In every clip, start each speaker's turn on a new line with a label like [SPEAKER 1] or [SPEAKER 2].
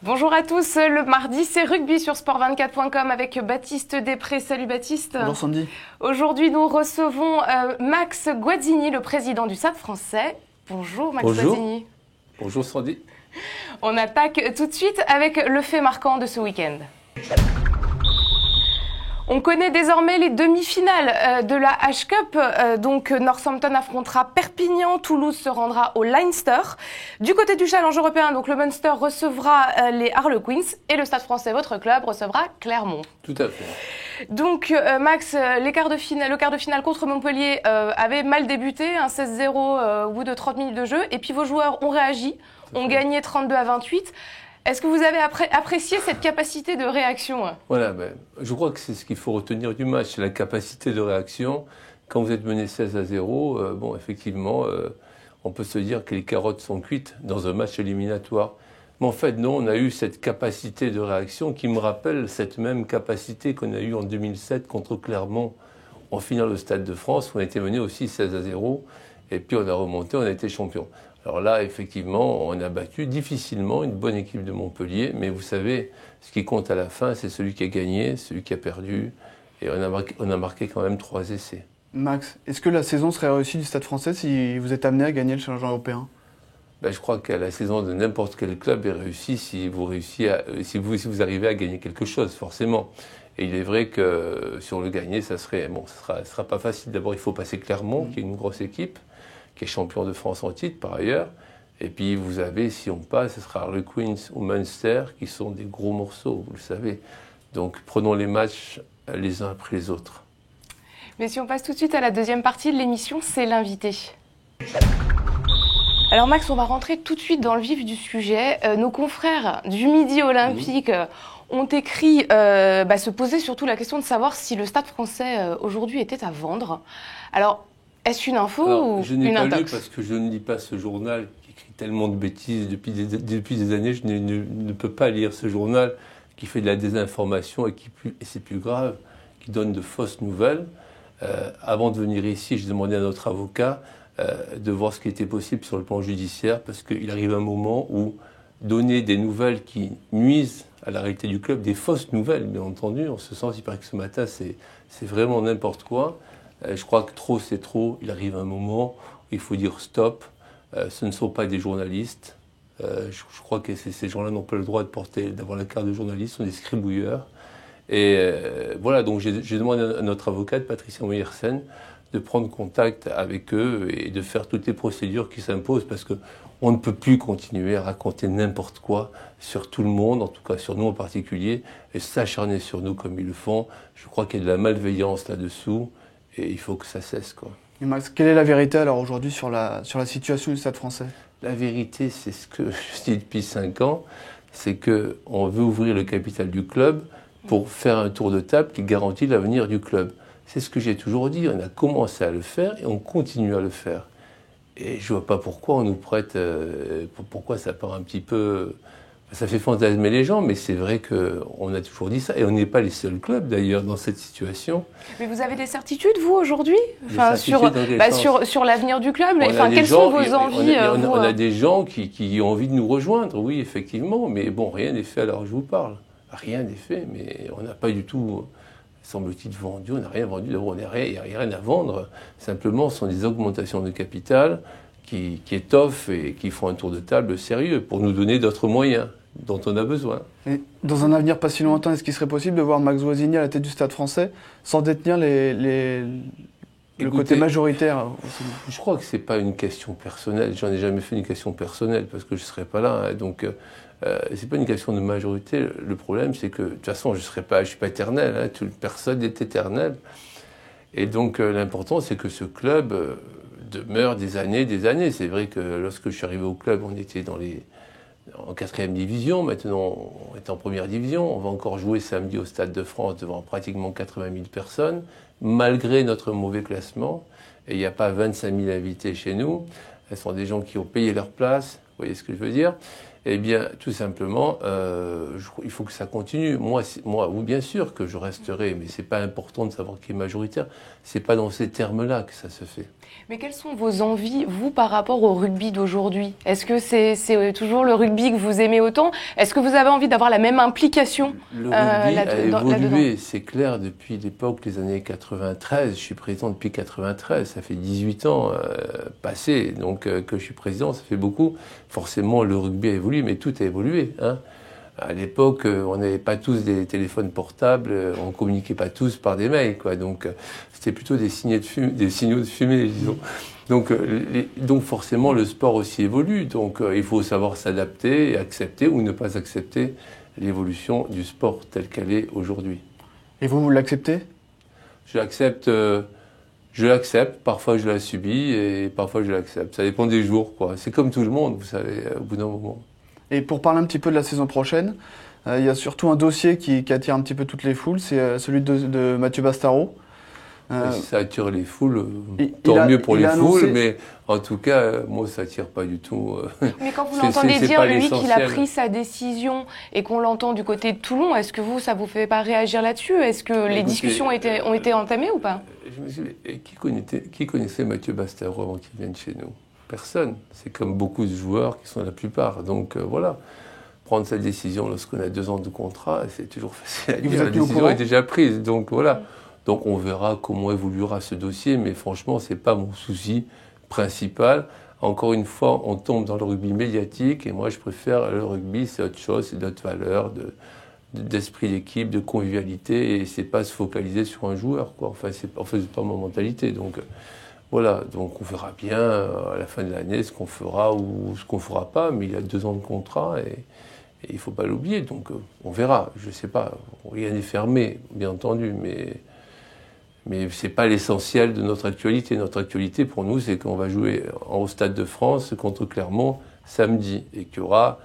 [SPEAKER 1] Bonjour à tous, le mardi c'est rugby sur sport24.com avec Baptiste Després. Salut Baptiste.
[SPEAKER 2] Bonjour Sandy.
[SPEAKER 1] Aujourd'hui nous recevons Max Guazzini, le président du Stade français. Bonjour Max Guazzini.
[SPEAKER 3] Bonjour Sandy.
[SPEAKER 1] On attaque tout de suite avec le fait marquant de ce week-end. On connaît désormais les demi-finales de la H-Cup. Donc Northampton affrontera Perpignan, Toulouse se rendra au Leinster. Du côté du challenge européen, donc le Munster recevra les Harlequins et le Stade français, votre club, recevra Clermont.
[SPEAKER 3] Tout à fait.
[SPEAKER 1] Donc Max, le quart de finale contre Montpellier avait mal débuté, un 16-0 au bout de 30 minutes de jeu. Et puis vos joueurs ont réagi, ont gagné 32-28. Est-ce que vous avez apprécié cette capacité de réaction?
[SPEAKER 3] Voilà, je crois que c'est ce qu'il faut retenir du match, la capacité de réaction. Quand vous êtes mené 16-0, bon, effectivement, on peut se dire que les carottes sont cuites dans un match éliminatoire. Mais en fait, non, on a eu cette capacité de réaction qui me rappelle cette même capacité qu'on a eue en 2007 contre Clermont en finale au Stade de France, où on a été mené aussi 16-0, et puis on a remonté, on a été champion. Alors là, effectivement, on a battu difficilement une bonne équipe de Montpellier, mais vous savez, ce qui compte à la fin, c'est celui qui a gagné, celui qui a perdu, et on a marqué quand même 3 essais.
[SPEAKER 2] Max, est-ce que la saison serait réussie du Stade français si vous êtes amené à gagner le challenge européen?
[SPEAKER 3] Je crois que la saison de n'importe quel club est réussie si vous arrivez à gagner quelque chose, forcément. Et il est vrai que sur le gagner, ça sera pas facile. D'abord, il faut passer Clermont, qui est une grosse équipe, qui est champion de France en titre par ailleurs. Et puis vous avez, si on passe, ce sera Harlequins ou Munster, qui sont des gros morceaux, vous le savez. Donc prenons les matchs les uns après les autres.
[SPEAKER 1] Mais si on passe tout de suite à la deuxième partie de l'émission, c'est l'invité. Alors Max, on va rentrer tout de suite dans le vif du sujet. Nos confrères du Midi Olympique ont écrit, se poser surtout la question de savoir si le Stade français aujourd'hui était à vendre. Alors, est-ce une info ou
[SPEAKER 3] je
[SPEAKER 1] une
[SPEAKER 3] n'ai pas
[SPEAKER 1] intox?
[SPEAKER 3] lu parce que je ne lis pas ce journal qui écrit tellement de bêtises depuis des années. Je ne peux pas lire ce journal qui fait de la désinformation et c'est plus grave, qui donne de fausses nouvelles. Avant de venir ici, j'ai demandé à notre avocat de voir ce qui était possible sur le plan judiciaire parce qu'il arrive un moment où donner des nouvelles qui nuisent à la réalité du club, des fausses nouvelles, bien entendu, en ce sens, il paraît que ce matin, c'est vraiment n'importe quoi. Je crois que trop, c'est trop. Il arrive un moment où il faut dire stop. Ce ne sont pas des journalistes. Je crois que ces gens-là n'ont pas le droit d'avoir la carte de journaliste, ce sont des scribouilleurs. Et voilà, donc j'ai demandé à notre avocate, Patricia Meyersen, de prendre contact avec eux et de faire toutes les procédures qui s'imposent parce qu'on ne peut plus continuer à raconter n'importe quoi sur tout le monde, en tout cas sur nous en particulier, et s'acharner sur nous comme ils le font. Je crois qu'il y a de la malveillance là-dessous et il faut que ça cesse, quoi.
[SPEAKER 2] Et Max, quelle est la vérité alors aujourd'hui sur la situation du Stade français?
[SPEAKER 3] La vérité, c'est ce que je dis depuis 5 ans, c'est qu'on veut ouvrir le capital du club pour faire un tour de table qui garantit l'avenir du club. C'est ce que j'ai toujours dit, on a commencé à le faire et on continue à le faire. Et je ne vois pas pourquoi on nous prête, pourquoi ça part un petit peu... Ça fait fantasmer les gens, mais c'est vrai qu'on a toujours dit ça. Et on n'est pas les seuls clubs, d'ailleurs, dans cette situation.
[SPEAKER 1] Mais vous avez des certitudes, vous, aujourd'hui, sur l'avenir du club? Quelles sont vos envies?
[SPEAKER 3] On a des gens qui ont envie de nous rejoindre, oui, effectivement. Mais bon, rien n'est fait à l'heure où je vous parle. Rien n'est fait, mais on n'a pas du tout... semble-t-il vendu, on n'a rien vendu, d'abord il n'y a rien à vendre, simplement ce sont des augmentations de capital qui étoffent et qui font un tour de table sérieux pour nous donner d'autres moyens dont on a besoin.
[SPEAKER 2] Et dans un avenir pas si lointain, est-ce qu'il serait possible de voir Max Guazzini à la tête du Stade français sans détenir le côté majoritaire?
[SPEAKER 3] Je crois que ce n'est pas une question personnelle, j'en ai jamais fait une question personnelle parce que je ne serais pas là, hein, donc... c'est pas une question de majorité. Le problème, c'est que de toute façon, je suis pas éternel. Hein, personne n'est éternel. Et donc, l'important, c'est que ce club demeure des années. C'est vrai que lorsque je suis arrivé au club, on était en 4e division. Maintenant, on est en 1re division. On va encore jouer samedi au Stade de France devant pratiquement 80 000 personnes, malgré notre mauvais classement. Et il n'y a pas 25 000 invités chez nous. Ce sont des gens qui ont payé leur place. Vous voyez ce que je veux dire? Eh bien, tout simplement, il faut que ça continue. Moi, oui, bien sûr que je resterai, mais c'est pas important de savoir qui est majoritaire. C'est pas dans ces termes-là que ça se fait.
[SPEAKER 1] Mais quelles sont vos envies, vous, par rapport au rugby d'aujourd'hui? Est-ce que c'est toujours le rugby que vous aimez autant? Est-ce que vous avez envie d'avoir la même implication
[SPEAKER 3] Le rugby a évolué, c'est clair, depuis l'époque des années 93. Je suis président depuis 93, ça fait 18 ans passés, donc que je suis président, ça fait beaucoup. Forcément, le rugby a évolué, mais tout a évolué, hein. À l'époque, on n'avait pas tous des téléphones portables, on communiquait pas tous par des mails, quoi. Donc, c'était plutôt des signaux de fumée, disons. Donc forcément, le sport aussi évolue. Donc, il faut savoir s'adapter et accepter ou ne pas accepter l'évolution du sport telle qu'elle est aujourd'hui.
[SPEAKER 2] Et vous l'acceptez?
[SPEAKER 3] Je l'accepte. Parfois, je la subis et parfois, je l'accepte. Ça dépend des jours, quoi. C'est comme tout le monde, vous savez, au bout d'un moment.
[SPEAKER 2] Et pour parler un petit peu de la saison prochaine, il y a surtout un dossier qui attire un petit peu toutes les foules, c'est celui de Mathieu Bastaro.
[SPEAKER 3] Si ça attire les foules, tant mieux pour les foules, mais en tout cas, moi, ça attire pas du tout.
[SPEAKER 1] Mais quand vous l'entendez dire, lui, qu'il a pris sa décision et qu'on l'entend du côté de Toulon, est-ce que ça vous fait pas réagir là-dessus? Est-ce que les discussions ont été entamées ou pas?
[SPEAKER 3] Je me suis dit, qui connaissait Mathieu Bastaro avant qu'il vienne chez nous? Personne. C'est comme beaucoup de joueurs qui sont la plupart. Donc voilà, prendre sa décision lorsqu'on a 2 ans de contrat, c'est toujours facile à dire. La décision est déjà prise. Donc voilà. Donc on verra comment évoluera ce dossier, mais franchement, c'est pas mon souci principal. Encore une fois, on tombe dans le rugby médiatique, et moi je préfère le rugby, c'est autre chose, c'est d'autres valeurs, d'esprit d'équipe, de convivialité, et c'est pas se focaliser sur un joueur, quoi. Enfin, c'est pas ma mentalité. Donc voilà, donc on verra bien à la fin de l'année ce qu'on fera ou ce qu'on fera pas, mais il y a 2 ans de contrat et il ne faut pas l'oublier, donc on verra, je ne sais pas, rien n'est fermé, bien entendu, mais ce n'est pas l'essentiel de notre actualité. Notre actualité pour nous, c'est qu'on va jouer au Stade de France contre Clermont samedi et qu'il y aura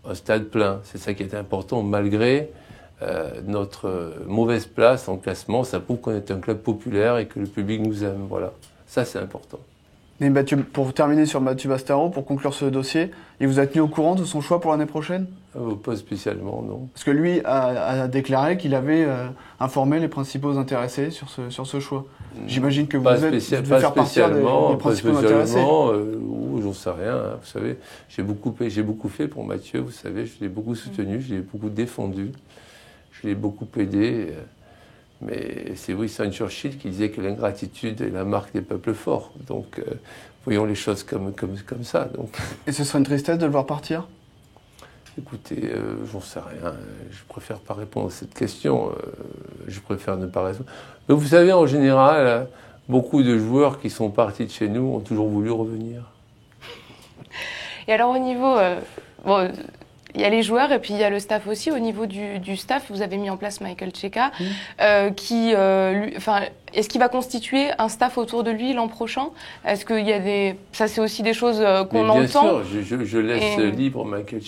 [SPEAKER 3] un stade plein. C'est ça qui est important, malgré notre mauvaise place en classement, ça prouve qu'on est un club populaire et que le public nous aime, voilà. Ça, c'est important.
[SPEAKER 2] Et pour terminer sur Mathieu Bastaro, pour conclure ce dossier, il vous a tenu au courant de son choix pour l'année prochaine?
[SPEAKER 3] Pas spécialement, non.
[SPEAKER 2] Parce que lui a déclaré qu'il avait informé les principaux intéressés sur ce choix. J'imagine que vous devez faire partie des principaux intéressés.
[SPEAKER 3] J'en sais rien, hein, vous savez. J'ai beaucoup fait pour Mathieu, vous savez. Je l'ai beaucoup soutenu, je l'ai beaucoup défendu, je l'ai beaucoup aidé. Mais c'est Winston Churchill qui disait que l'ingratitude est la marque des peuples forts. Donc, voyons les choses comme ça. Donc.
[SPEAKER 2] Et ce serait une tristesse de le voir partir?
[SPEAKER 3] Écoutez, j'en sais rien. Je préfère pas répondre à cette question. Je préfère ne pas répondre. Mais vous savez, en général, beaucoup de joueurs qui sont partis de chez nous ont toujours voulu revenir.
[SPEAKER 1] Et alors, au niveau... il y a les joueurs et puis il y a le staff aussi. Au niveau du staff, vous avez mis en place Michael Cheika, est-ce qu'il va constituer un staff autour de lui l'an prochain? Est-ce qu'il y a ça c'est aussi des choses qu'on entend?
[SPEAKER 3] Bien sûr, je laisse libre Michael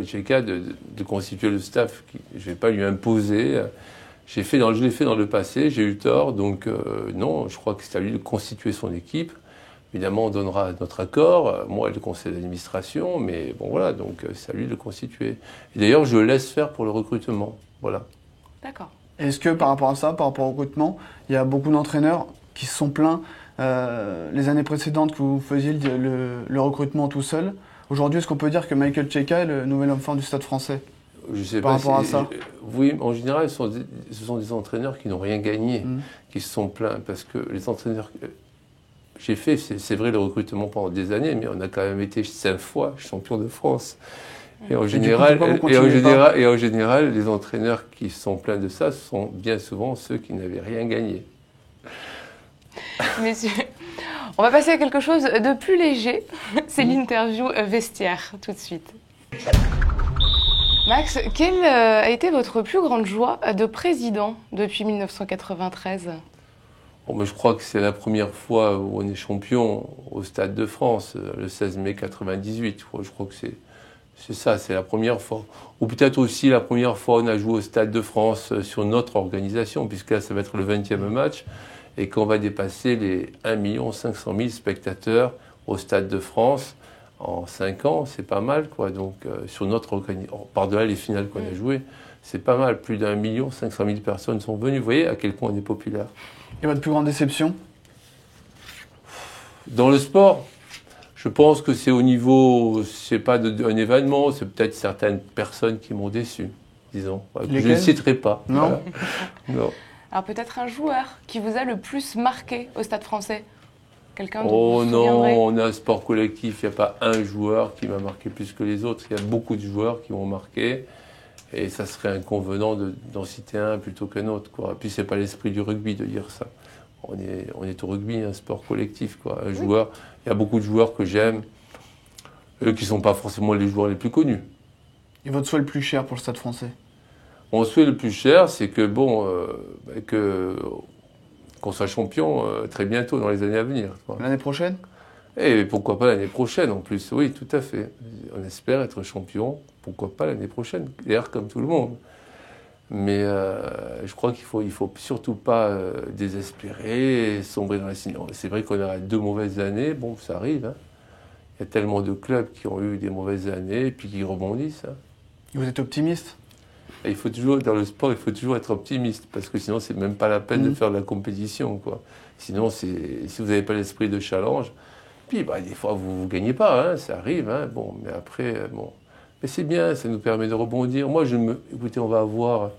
[SPEAKER 3] Cheika de constituer le staff. Je ne vais pas lui imposer. Je l'ai fait dans le passé, j'ai eu tort, donc non, je crois que c'est à lui de constituer son équipe. Évidemment, on donnera notre accord, moi et le conseil d'administration, mais bon voilà, donc c'est à lui de le constituer. Et d'ailleurs, je le laisse faire pour le recrutement, voilà.
[SPEAKER 1] D'accord.
[SPEAKER 2] Est-ce que par rapport à ça, par rapport au recrutement, il y a beaucoup d'entraîneurs qui se sont plaints les années précédentes que vous faisiez le recrutement tout seul? Aujourd'hui, est-ce qu'on peut dire que Michael Cheika est le nouvel homme fort du Stade français?
[SPEAKER 3] Je sais
[SPEAKER 2] par
[SPEAKER 3] pas
[SPEAKER 2] rapport à ça.
[SPEAKER 3] Oui, en général, ce sont des entraîneurs qui n'ont rien gagné, qui se sont plaints, parce que les entraîneurs... J'ai fait, c'est vrai, le recrutement pendant des années, mais on a quand même été 5 fois champion de France. Et en général, les entraîneurs qui se sont plaints de ça sont bien souvent ceux qui n'avaient rien gagné.
[SPEAKER 1] Messieurs, on va passer à quelque chose de plus léger. C'est l'interview vestiaire, tout de suite. Max, quelle a été votre plus grande joie de président depuis 1993 ?
[SPEAKER 3] Bon, je crois que c'est la première fois où on est champion au Stade de France, le 16 mai 98. Je crois que c'est ça, c'est la première fois. Ou peut-être aussi la première fois où on a joué au Stade de France sur notre organisation, puisque là, ça va être le 20e match, et qu'on va dépasser les 1 500 000 spectateurs au Stade de France en 5 ans, c'est pas mal, quoi. Donc, sur notre organisation, par-delà les finales qu'on a jouées, c'est pas mal. Plus d'1 500 000 personnes sont venues. Vous voyez à quel point on est populaire.
[SPEAKER 2] Et votre plus grande déception?
[SPEAKER 3] Dans le sport, je pense que c'est au niveau, c'est pas un événement, c'est peut-être certaines personnes qui m'ont déçu, disons. Je ne citerai pas.
[SPEAKER 2] Non.
[SPEAKER 3] Voilà. Non.
[SPEAKER 1] Alors peut-être un joueur qui vous a le plus marqué au Stade Français? Quelqu'un dont
[SPEAKER 3] Oh
[SPEAKER 1] vous vous
[SPEAKER 3] non,
[SPEAKER 1] souviendrez?
[SPEAKER 3] on a un sport collectif, il n'y a pas un joueur qui m'a marqué plus que les autres. Il y a beaucoup de joueurs qui m'ont marqué. Et ça serait inconvenant d'en citer un plutôt qu'un autre, quoi. Et puis c'est pas l'esprit du rugby de dire ça. On est au rugby, un sport collectif, quoi. Un joueur, il y a beaucoup de joueurs que j'aime, qui ne sont pas forcément les joueurs les plus connus.
[SPEAKER 2] Et votre souhait le plus cher pour le Stade Français?
[SPEAKER 3] Mon souhait le plus cher, c'est que qu'on soit champion très bientôt, dans les années à venir, quoi.
[SPEAKER 2] L'année prochaine?
[SPEAKER 3] Et pourquoi pas l'année prochaine en plus, oui, tout à fait. On espère être champion, pourquoi pas l'année prochaine, d'ailleurs comme tout le monde. Mais je crois qu'il faut surtout pas désespérer, sombrer dans la sinon. C'est vrai qu'on a 2 mauvaises années, bon, ça arrive. Hein. Il y a tellement de clubs qui ont eu des mauvaises années et puis qui rebondissent. Hein.
[SPEAKER 2] Et vous êtes optimiste?
[SPEAKER 3] Et il faut toujours, dans le sport, il faut toujours être optimiste parce que sinon, c'est même pas la peine de faire de la compétition, quoi. Sinon, si vous n'avez pas l'esprit de challenge, puis des fois, vous ne gagnez pas, hein, ça arrive. Hein, bon, mais après, bon. Mais c'est bien, ça nous permet de rebondir. Moi, écoutez, on va avoir,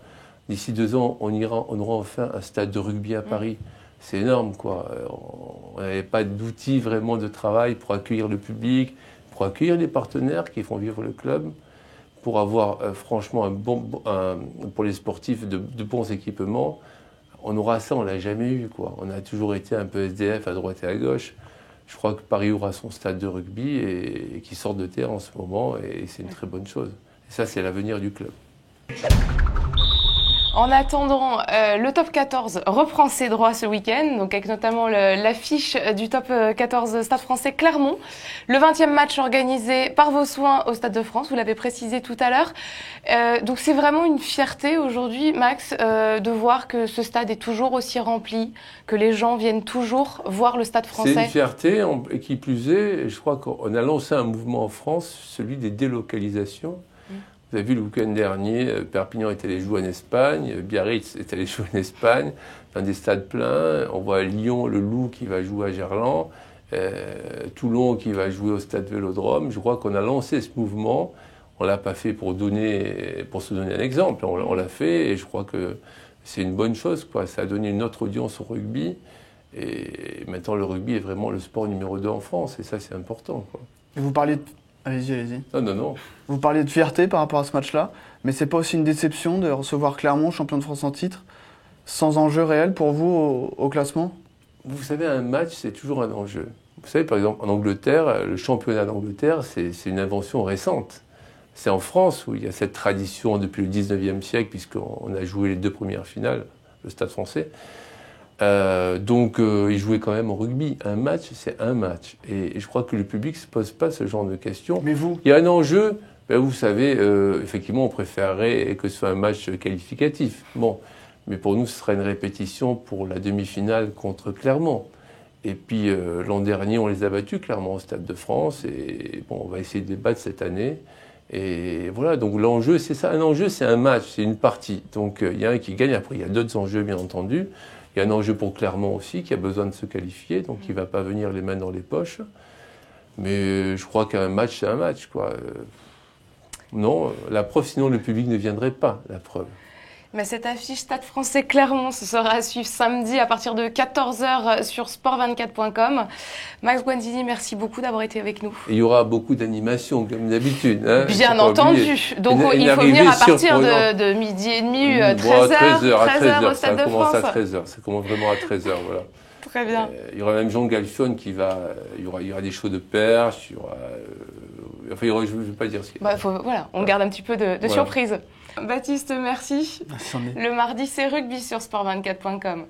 [SPEAKER 3] d'ici 2 ans, on aura enfin un stade de rugby à Paris. C'est énorme, quoi. On n'avait pas d'outils vraiment de travail pour accueillir le public, pour accueillir les partenaires qui font vivre le club, pour avoir franchement pour les sportifs de bons équipements. On aura ça, on ne l'a jamais eu, quoi. On a toujours été un peu SDF à droite et à gauche. Je crois que Paris aura son stade de rugby et qui sort de terre en ce moment, et c'est une très bonne chose. Et ça, c'est l'avenir du club.
[SPEAKER 1] En attendant, le top 14 reprend ses droits ce week-end, donc avec notamment l'affiche du top 14 Stade Français Clermont. Le 20e match organisé par vos soins au Stade de France, vous l'avez précisé tout à l'heure. Donc c'est vraiment une fierté aujourd'hui, Max, de voir que ce stade est toujours aussi rempli, que les gens viennent toujours voir le Stade Français.
[SPEAKER 3] C'est une fierté, et qui plus est, je crois qu'on a lancé un mouvement en France, celui des délocalisations. Vous avez vu le week-end dernier, Perpignan est allé jouer en Espagne, Biarritz est allé jouer en Espagne, dans des stades pleins. On voit Lyon, le Loup qui va jouer à Gerland, Toulon qui va jouer au stade Vélodrome. Je crois qu'on a lancé ce mouvement. On ne l'a pas fait pour se donner un exemple. On l'a fait et je crois que c'est une bonne chose, quoi. Ça a donné une autre audience au rugby. Et maintenant, le rugby est vraiment le sport numéro 2 en France. Et ça, c'est important, quoi.
[SPEAKER 2] Et vous parliez de... Allez-y.
[SPEAKER 3] Non.
[SPEAKER 2] Vous parliez de fierté par rapport à ce match-là, mais c'est pas aussi une déception de recevoir Clermont, champion de France en titre, sans enjeu réel pour vous au classement?
[SPEAKER 3] Vous savez, un match, c'est toujours un enjeu. Vous savez, par exemple, en Angleterre, le championnat d'Angleterre, c'est une invention récente. C'est en France où il y a cette tradition depuis le 19e siècle, puisqu'on a joué les 2 premières finales, le Stade Français. Donc, ils jouaient quand même au rugby. Un match, c'est un match. Et je crois que le public ne se pose pas ce genre de questions.
[SPEAKER 2] Mais vous?
[SPEAKER 3] Il y a un enjeu. Vous savez, effectivement, on préférerait que ce soit un match qualificatif. Bon, mais pour nous, ce serait une répétition pour la demi-finale contre Clermont. Et puis, l'an dernier, on les a battus, Clermont, au Stade de France. Et bon, on va essayer de les battre cette année. Et voilà, donc l'enjeu, c'est ça. Un enjeu, c'est un match, c'est une partie. Donc, il y a un qui gagne. Après, il y a d'autres enjeux, bien entendu. Il y a un enjeu pour Clermont aussi, qui a besoin de se qualifier, donc il ne va pas venir les mains dans les poches. Mais je crois qu'un match, c'est un match, quoi. Non, la preuve, sinon le public ne viendrait pas, la preuve.
[SPEAKER 1] Mais cette affiche Stade Français Clermont, ce sera à suivre samedi à partir de 14h sur sport24.com. Max Guandini, merci beaucoup d'avoir été avec nous.
[SPEAKER 3] Et il y aura beaucoup d'animations, comme d'habitude. Hein,
[SPEAKER 1] bien entendu. Donc il faut venir à partir de midi et demi, 13h au Stade de France.
[SPEAKER 3] Ça commence à 13h, ça commence vraiment à 13h, voilà.
[SPEAKER 1] Très bien.
[SPEAKER 3] Il y aura même Jean Galfione qui va... Il y aura des shows de perche, il y aura... Enfin, je ne vais pas dire ce qu'il y a.
[SPEAKER 1] Voilà, on garde un petit peu de surprise. Baptiste, merci.
[SPEAKER 2] Merci.
[SPEAKER 1] Le mardi, c'est rugby sur sport24.com.